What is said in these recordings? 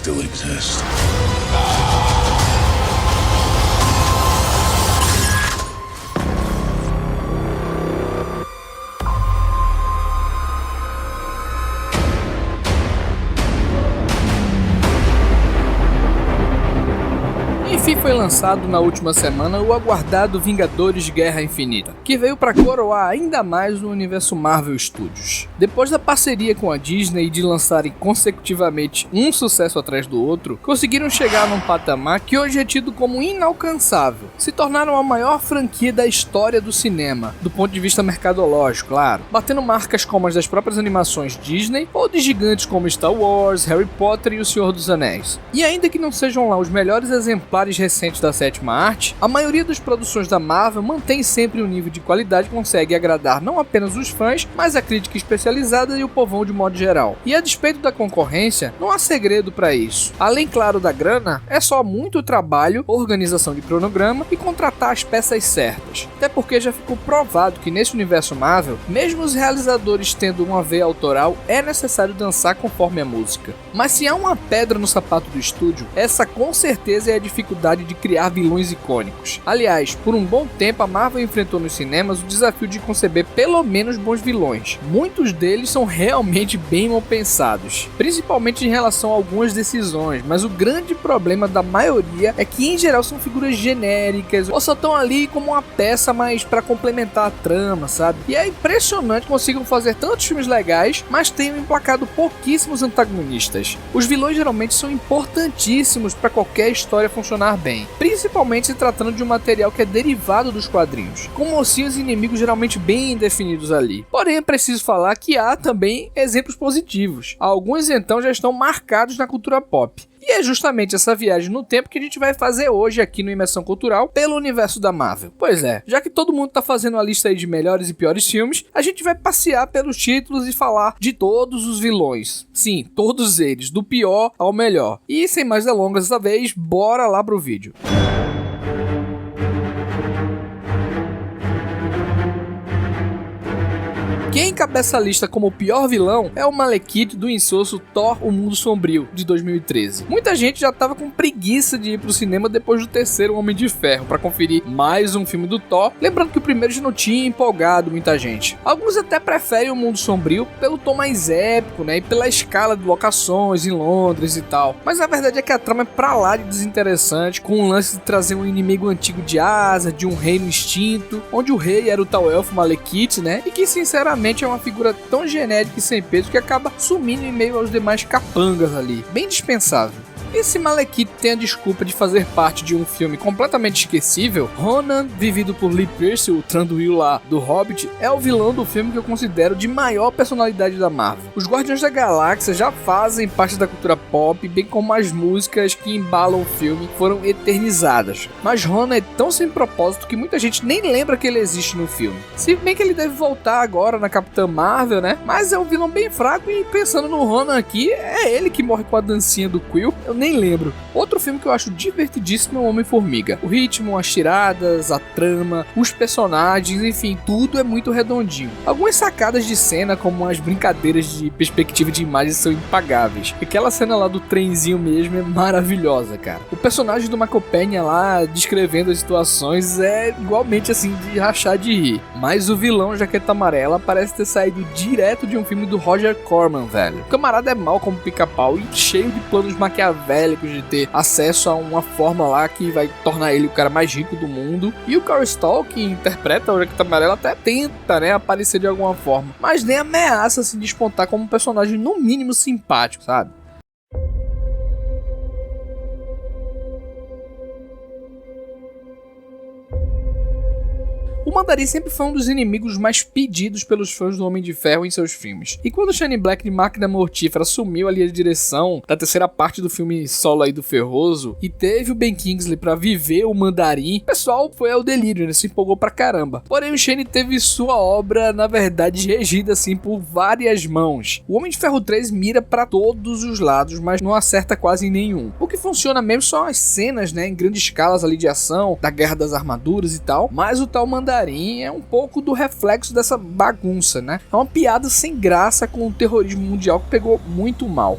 still exist. Enfim, foi lançado na última semana o aguardado Vingadores Guerra Infinita, que veio para coroar ainda mais o universo Marvel Studios. Depois da parceria com a Disney e de lançarem consecutivamente um sucesso atrás do outro, conseguiram chegar num patamar que hoje é tido como inalcançável. Se tornaram a maior franquia da história do cinema, do ponto de vista mercadológico, claro, batendo marcas como as das próprias animações Disney ou de gigantes como Star Wars, Harry Potter e O Senhor dos Anéis. E ainda que não sejam lá os melhores exemplares recentes da sétima arte, a maioria das produções da Marvel mantém sempre um nível de qualidade que consegue agradar não apenas os fãs, mas a crítica especializada e o povão de modo geral. E a despeito da concorrência, não há segredo para isso. Além, claro, da grana, é só muito trabalho, organização de cronograma e contratar as peças certas. Até porque já ficou provado que nesse universo Marvel, mesmo os realizadores tendo uma veia autoral, é necessário dançar conforme a música. Mas se há uma pedra no sapato do estúdio, essa com certeza é a dificuldade de criar vilões icônicos. Aliás, por um bom tempo a Marvel enfrentou nos cinemas o desafio de conceber pelo menos bons vilões. Muitos deles são realmente bem mal pensados, principalmente em relação a algumas decisões, mas o grande problema da maioria é que em geral são figuras genéricas ou só estão ali como uma peça mais para complementar a trama, sabe? E é impressionante que consigam fazer tantos filmes legais, mas tenham emplacado pouquíssimos antagonistas. Os vilões geralmente são importantíssimos para qualquer história funcionar bem, principalmente se tratando de um material que é derivado dos quadrinhos, com mocinhos e inimigos geralmente bem definidos ali. Porém, é preciso falar que há também exemplos positivos. Alguns então já estão marcados na cultura pop. E é justamente essa viagem no tempo que a gente vai fazer hoje aqui no Imersão Cultural pelo universo da Marvel. Pois é, já que todo mundo tá fazendo a lista aí de melhores e piores filmes, a gente vai passear pelos títulos e falar de todos os vilões. Sim, todos eles, do pior ao melhor. E sem mais delongas dessa vez, bora lá pro vídeo. Quem encabeça a lista como o pior vilão é o Malekith do insosso Thor: O Mundo Sombrio, de 2013. Muita gente já tava com preguiça de ir pro cinema depois do terceiro Homem de Ferro para conferir mais um filme do Thor, lembrando que o primeiro já não tinha empolgado muita gente. Alguns até preferem O Mundo Sombrio pelo tom mais épico, né, e pela escala de locações em Londres e tal. Mas a verdade é que a trama é pra lá de desinteressante, com o lance de trazer um inimigo antigo de Asgard, de um reino extinto, onde o rei era o tal elfo Malekith, né, e que sinceramente é uma figura tão genérica e sem peso que acaba sumindo em meio aos demais capangas ali. Bem dispensável. Esse Malekith tem a desculpa de fazer parte de um filme completamente esquecível. Ronan, vivido por Lee Pearce, o Thranduil lá do Hobbit, é o vilão do filme que eu considero de maior personalidade da Marvel. Os Guardiões da Galáxia já fazem parte da cultura pop, bem como as músicas que embalam o filme foram eternizadas. Mas Ronan é tão sem propósito que muita gente nem lembra que ele existe no filme. Se bem que ele deve voltar agora na Capitã Marvel, né? Mas é um vilão bem fraco e pensando no Ronan aqui, é ele que morre com a dancinha do Quill. Eu nem lembro. Outro filme que eu acho divertidíssimo é o Homem-Formiga. O ritmo, as tiradas, a trama, os personagens, enfim, tudo é muito redondinho. Algumas sacadas de cena, como as brincadeiras de perspectiva de imagem, são impagáveis. Aquela cena lá do trenzinho mesmo é maravilhosa, cara. O personagem do Michael Peña lá, descrevendo as situações, é igualmente assim, de rachar de rir. Mas o vilão Jaqueta Amarela parece ter saído direto de um filme do Roger Corman, velho. O camarada é mau como pica-pau e cheio de planos maquiavélicos de ter acesso a uma forma lá que vai tornar ele o cara mais rico do mundo. E o Corey Stoll, que interpreta o Jaqueta Amarela, até tenta, né, aparecer de alguma forma, mas nem ameaça se despontar como um personagem no mínimo simpático, sabe? O Mandarim sempre foi um dos inimigos mais pedidos pelos fãs do Homem de Ferro em seus filmes. E quando Shane Black de Máquina Mortífera assumiu ali a direção da terceira parte do filme solo aí do Ferroso e teve o Ben Kingsley pra viver o Mandarim, o pessoal foi ao delírio, né? Se empolgou pra caramba. Porém o Shane teve sua obra, na verdade, regida assim por várias mãos. O Homem de Ferro 3 mira pra todos os lados, mas não acerta quase em nenhum. O que funciona mesmo são as cenas, né, em grandes escalas ali de ação, da Guerra das Armaduras e tal, mas o tal Mandarim é um pouco do reflexo dessa bagunça, né? É uma piada sem graça com o terrorismo mundial que pegou muito mal.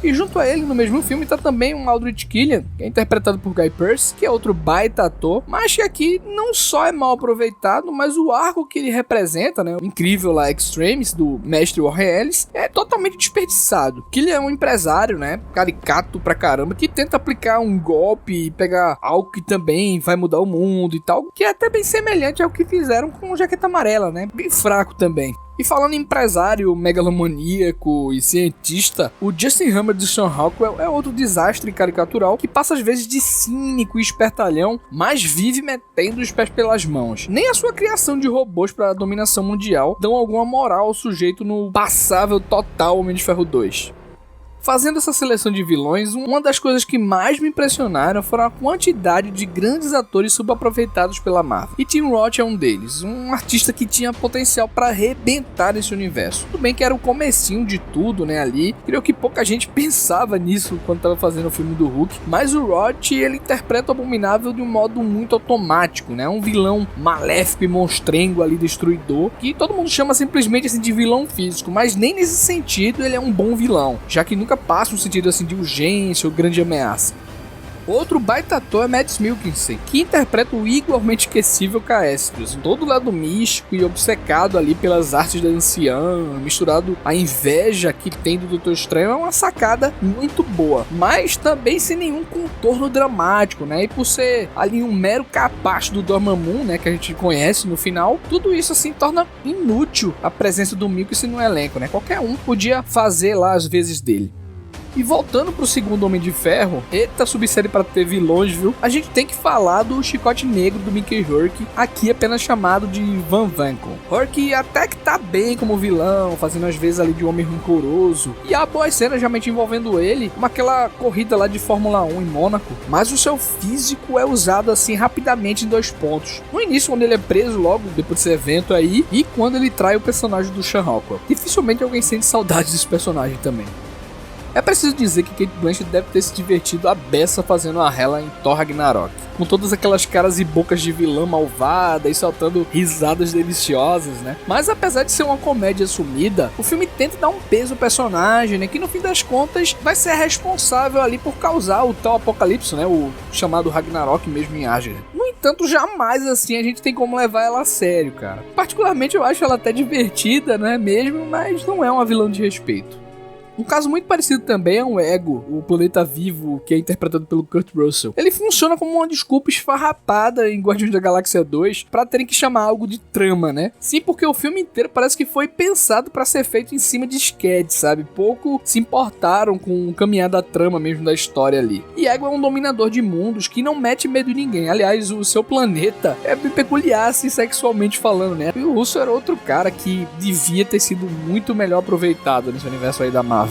E junto a ele, no mesmo filme, tá também um Aldrich Killian, que é interpretado por Guy Pearce, que é outro baita ator, mas que aqui não só é mal aproveitado, mas o arco que ele representa, né, o incrível lá Extremis, do mestre Warren Ellis, é totalmente desperdiçado. Killian é um empresário, né, caricato pra caramba, que tenta aplicar um golpe e pegar algo que também vai mudar o mundo e tal, que é até bem semelhante ao que fizeram com o Jaqueta Amarela, né, bem fraco também. E falando em empresário, megalomaníaco e cientista, o Justin Hammer de Sam Rockwell é outro desastre caricatural que passa às vezes de cínico e espertalhão, mas vive metendo os pés pelas mãos. Nem a sua criação de robôs para a dominação mundial dão alguma moral ao sujeito no passável total Homem de Ferro 2. Fazendo essa seleção de vilões, uma das coisas que mais me impressionaram foram a quantidade de grandes atores subaproveitados pela Marvel. E Tim Roth é um deles, um artista que tinha potencial para arrebentar esse universo. Tudo bem que era o comecinho de tudo, né, ali. Creio que pouca gente pensava nisso quando estava fazendo o filme do Hulk, mas o Roth, ele interpreta o Abominável de um modo muito automático, né? Um vilão maléfico e monstrengo ali, destruidor, que todo mundo chama simplesmente assim de vilão físico, mas nem nesse sentido ele é um bom vilão, já que nunca passa um sentido assim de urgência ou grande ameaça. Outro baita ator é Mads Mikkelsen, que interpreta o igualmente esquecível Caestus, todo lado místico e obcecado ali pelas artes da anciã, misturado à inveja que tem do Doutor Estranho, é uma sacada muito boa, mas também sem nenhum contorno dramático, né? E por ser ali um mero capacho do Dormammu, né, que a gente conhece no final, tudo isso assim torna inútil a presença do Mikkelsen no elenco, né? Qualquer um podia fazer lá as vezes dele. E voltando pro segundo Homem de Ferro, eita subsérie pra ter vilões, viu? A gente tem que falar do Chicote Negro do Mickey Rourke, aqui apenas chamado de Van Winkle. Rourke até que tá bem como vilão, fazendo às vezes ali de um homem rancoroso, e há boas cenas realmente envolvendo ele, como aquela corrida lá de Fórmula 1 em Mônaco, mas o seu físico é usado assim rapidamente em 2 pontos. No início, quando ele é preso logo depois desse evento aí, e quando ele trai o personagem do Sam Rockwell. Dificilmente alguém sente saudade desse personagem também. É preciso dizer que Cate Blanchett deve ter se divertido a beça fazendo a Hela em Thor Ragnarok, com todas aquelas caras e bocas de vilã malvada e soltando risadas deliciosas, né? Mas apesar de ser uma comédia sumida, o filme tenta dar um peso ao personagem, né? Que no fim das contas vai ser responsável ali por causar o tal apocalipse, né? O chamado Ragnarok mesmo em Asgard. No entanto, jamais assim a gente tem como levar ela a sério, cara. Particularmente eu acho ela até divertida, né? Mesmo, mas não é uma vilã de respeito. Um caso muito parecido também é o Ego, o planeta vivo, que é interpretado pelo Kurt Russell. Ele funciona como uma desculpa esfarrapada em Guardiões da Galáxia 2 pra terem que chamar algo de trama, né? Sim, porque o filme inteiro parece que foi pensado pra ser feito em cima de sketch, sabe? Pouco se importaram com o caminhar da trama mesmo da história ali. E Ego é um dominador de mundos que não mete medo em ninguém. Aliás, o seu planeta é bem peculiar, assim, sexualmente falando, né? E o Russell era outro cara que devia ter sido muito melhor aproveitado nesse universo aí da Marvel.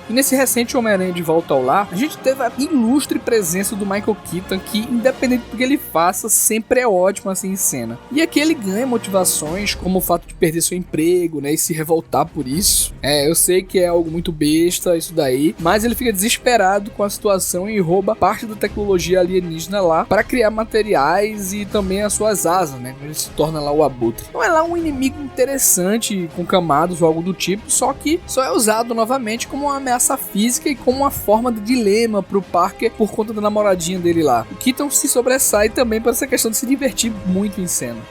E nesse recente Homem-Aranha de Volta ao Lar, a gente teve a ilustre presença do Michael Keaton, que independente do que ele faça, sempre é ótimo assim em cena. E aqui ele ganha motivações, como o fato de perder seu emprego, né, e se revoltar por isso. Eu sei que é algo muito besta isso daí, mas ele fica desesperado com a situação e rouba parte da tecnologia alienígena lá para criar materiais e também as suas asas, né, ele se torna lá o Abutre. Então é lá um inimigo interessante com camadas ou algo do tipo, só que só é usado novamente como uma ameaça física e como uma forma de dilema pro Parker por conta da namoradinha dele lá. O Keaton se sobressai também por essa questão de se divertir muito em cena.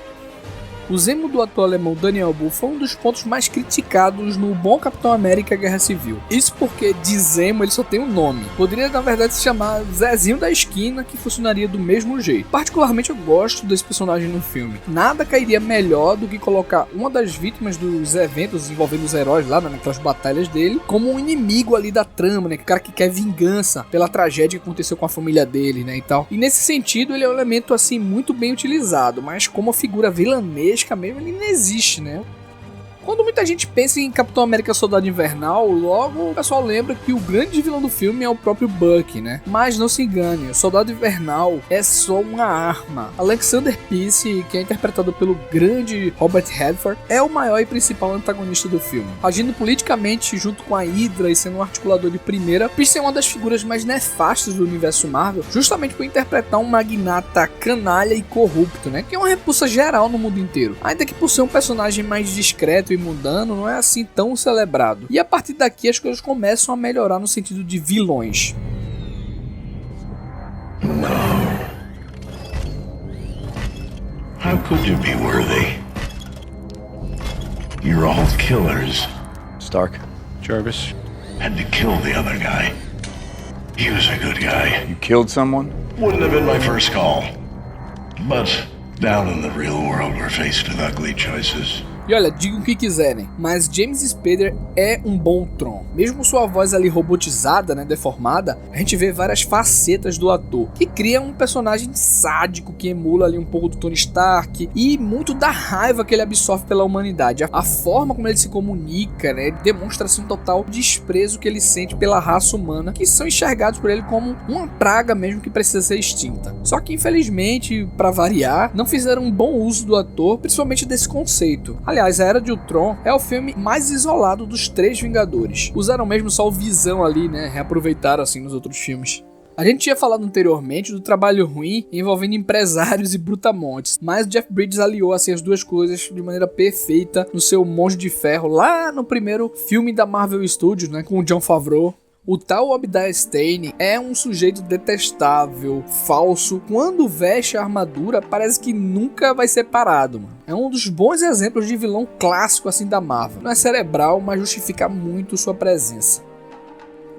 O Zemo do ator alemão Daniel Bull foi um dos pontos mais criticados no bom Capitão América Guerra Civil. Isso porque de Zemo ele só tem um nome. Poderia na verdade se chamar Zezinho da Esquina, que funcionaria do mesmo jeito. Particularmente eu gosto desse personagem no filme. Nada cairia melhor do que colocar uma das vítimas dos eventos envolvendo os heróis lá naquelas batalhas dele como um inimigo ali da trama, né? O cara que quer vingança pela tragédia que aconteceu com a família dele, né, e tal. E nesse sentido ele é um elemento assim muito bem utilizado, mas como a figura vilanesca mesmo, ele não existe, né? Quando muita gente pensa em Capitão América Soldado Invernal, logo o pessoal lembra que o grande vilão do filme é o próprio Bucky, né? Mas não se engane, o Soldado Invernal é só uma arma. Alexander Pearce, que é interpretado pelo grande Robert Redford, é o maior e principal antagonista do filme. Agindo politicamente junto com a Hydra e sendo um articulador de primeira, Pearce é uma das figuras mais nefastas do universo Marvel, justamente por interpretar um magnata canalha e corrupto, né? Que é uma repulsa geral no mundo inteiro. Ainda que por ser um personagem mais discreto príncipe mundano não é assim tão celebrado. E a partir daqui as coisas começam a melhorar no sentido de vilões. How could you be worthy? You're all killers. Stark. Jarvis. Had to kill the other guy. He was a good guy. You killed someone? Wouldn't have been my first call. But down in the real world, we're faced with ugly choices. E olha, digam o que quiserem, mas James Spader é um bom Tron. Mesmo sua voz ali robotizada, né, deformada, a gente vê várias facetas do ator, que cria um personagem sádico que emula ali um pouco do Tony Stark e muito da raiva que ele absorve pela humanidade. A forma como ele se comunica, né, demonstra assim, um total desprezo que ele sente pela raça humana, que são enxergados por ele como uma praga mesmo que precisa ser extinta. Só que infelizmente, para variar, não fizeram um bom uso do ator, principalmente desse conceito. Aliás, a Era de Ultron é o filme mais isolado dos 3 Vingadores. Usaram mesmo só o Visão ali, né? Reaproveitaram assim nos outros filmes. A gente tinha falado anteriormente do trabalho ruim envolvendo empresários e brutamontes, mas o Jeff Bridges aliou assim as duas coisas de maneira perfeita no seu Monge de Ferro, lá no primeiro filme da Marvel Studios, né? Com o Jon Favreau. O tal Obadiah Stane é um sujeito detestável, falso. Quando veste a armadura, parece que nunca vai ser parado, mano. É um dos bons exemplos de vilão clássico assim da Marvel. Não é cerebral, mas justifica muito sua presença.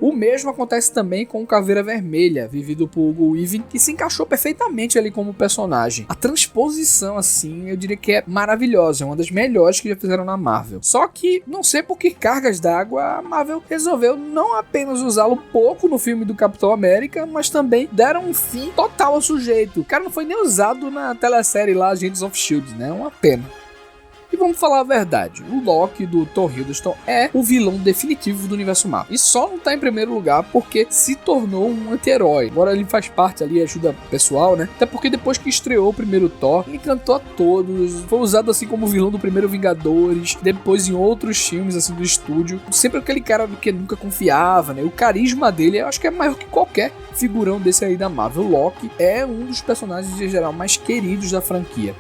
O mesmo acontece também com o Caveira Vermelha, vivido por Hugo Weaving, que se encaixou perfeitamente ali como personagem. A transposição, assim, eu diria que é maravilhosa, é uma das melhores que já fizeram na Marvel. Só que, não sei por que cargas d'água, a Marvel resolveu não apenas usá-lo pouco no filme do Capitão América, mas também deram um fim total ao sujeito. O cara não foi nem usado na telesérie lá, Agents of S.H.I.E.L.D., né? É uma pena. E vamos falar a verdade, o Loki do Tom Hiddleston é o vilão definitivo do universo Marvel. E só não tá em primeiro lugar porque se tornou um anti-herói. Agora ele faz parte ali, ajuda pessoal, né? Até porque depois que estreou o primeiro Thor, ele encantou a todos. Foi usado assim como vilão do primeiro Vingadores, depois em outros filmes assim do estúdio. Sempre aquele cara do que nunca confiava, né? O carisma dele eu acho que é maior que qualquer figurão desse aí da Marvel. O Loki é um dos personagens em geral mais queridos da franquia.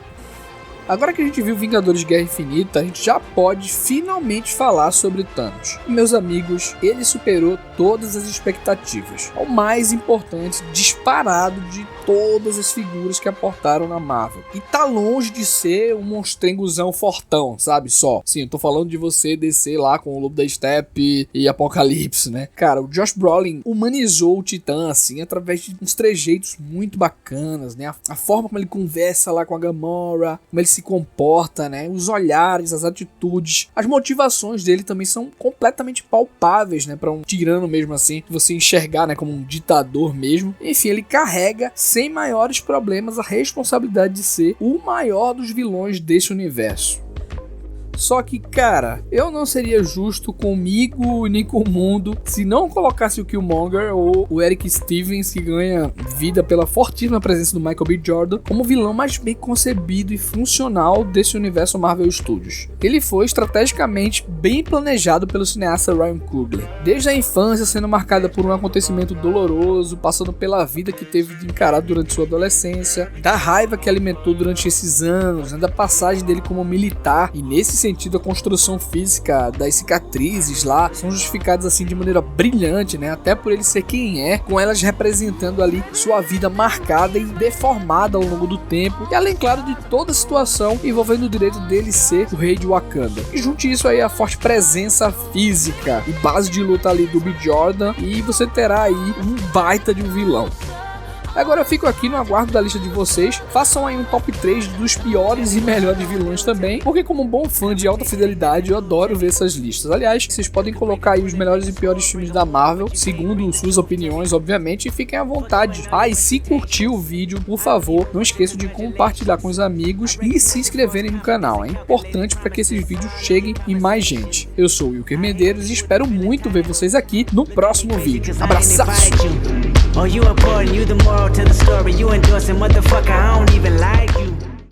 Agora que a gente viu Vingadores Guerra Infinita, a gente já pode finalmente falar sobre Thanos. E, meus amigos, ele superou todas as expectativas. É o mais importante, disparado de todas as figuras que aportaram na Marvel. E tá longe de ser um monstrengozão fortão, sabe? Só. Sim, eu tô falando de você descer lá com o Lobo da Steppe e Apocalipse, né? Cara, o Josh Brolin humanizou o Titã, assim, através de uns trejeitos muito bacanas, né? A forma como ele conversa lá com a Gamora, como ele se comporta, né? Os olhares, as atitudes, as motivações dele também são completamente palpáveis, né? Para um tirano mesmo assim, você enxergar, né? Como um ditador mesmo. Enfim, ele carrega sem maiores problemas a responsabilidade de ser o maior dos vilões desse universo. Só que, cara, eu não seria justo comigo nem com o mundo se não colocasse o Killmonger ou o Eric Stevens, que ganha vida pela fortíssima presença do Michael B. Jordan, como vilão mais bem concebido e funcional desse universo Marvel Studios. Ele foi estrategicamente bem planejado pelo cineasta Ryan Coogler. Desde a infância sendo marcada por um acontecimento doloroso, passando pela vida que teve de encarar durante sua adolescência, da raiva que alimentou durante esses anos, né, da passagem dele como militar, e nesse sentido a construção física das cicatrizes lá são justificadas assim de maneira brilhante, né? Até por ele ser quem é, com elas representando ali sua vida marcada e deformada ao longo do tempo, e além, claro, de toda a situação envolvendo o direito dele ser o rei de Wakanda. E junte isso aí a forte presença física e base de luta ali do B. Jordan, e você terá aí um baita de um vilão. Agora eu fico aqui no aguardo da lista de vocês. Façam aí um top 3 dos piores e melhores vilões também, porque como um bom fã de alta fidelidade, eu adoro ver essas listas. Aliás, vocês podem colocar aí os melhores e piores filmes da Marvel, segundo suas opiniões, obviamente, e fiquem à vontade. Ah, e se curtiu o vídeo, por favor, não esqueçam de compartilhar com os amigos e se inscreverem no canal. É importante para que esses vídeos cheguem em mais gente. Eu sou o Wilker Medeiros e espero muito ver vocês aqui no próximo vídeo. Abraçaço! Oh, you important, you the moral to the story. You endorsing, motherfucker, I don't even like you.